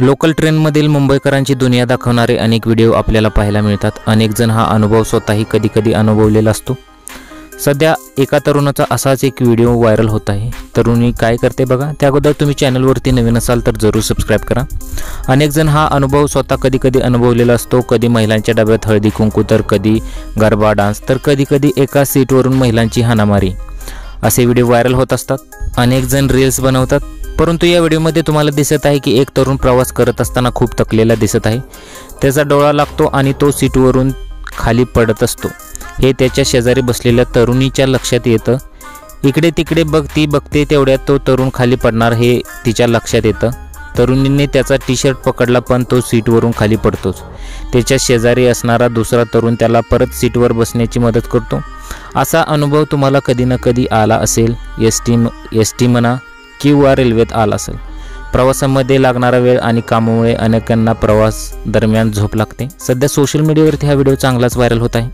Local ट्रेनमधील मुंबईकरांची दुनिया दाखवणारे अनेक व्हिडिओ आपल्याला पाहायला मिळतात। अनेक जण हा अनुभव स्वतःही कधी अनुभवलेला असतो। सध्या एका तरुणाचा असाच एक व्हिडिओ व्हायरल होत आहे। तरुणी काय करते बघा। त्या अगोदर तुम्ही चॅनलवरती नवीन असाल तर जरूर सबस्क्राइब करा। अनेक जण हा अनुभव स्वतः कधी अनुभवलेला असतो। कधी महिलांच्या डब्यात हळदी कुंकू, तर कधी गरबा डान्स, तर कधी एका सीटवरून महिलांची हाणामारी, असे व्हिडिओ व्हायरल होत असतात। अनेक जण रील्स बनवतात, परंतु या व्हिडिओमध्ये तुम्हाला दिसत आहे की एक तरुण प्रवास करत असताना खूप थकलेला दिसत आहे। त्याचा डोळा लागतो आणि तो सीटवरून खाली पडत असतो। हे त्याच्या शेजारी बसलेल्या तरुणीच्या लक्षात येतं। इकडे तिकडे बघते तेवढ्यात तो तरुण खाली पडणार हे तिच्या लक्षात येतं। तरुणीने त्याचा टी-शर्ट पकडला, पण तो सीटवरून खाली पडतोच। त्याच्या शेजारी असणारा दुसरा तरुण त्याला परत सीटवर बसण्याची मदत करतो। असा अनुभव तुम्हाला कधी ना कधी आला असेल। एस टी म्हणा किंवा रेल्वेत आला असेल। प्रवासामध्ये लागणारा वेळ आणि कामामुळे अनेकांना प्रवास दरम्यान झोप लागते। सध्या सोशल मीडियावरती हा व्हिडिओ चांगलाच व्हायरल होत आहे।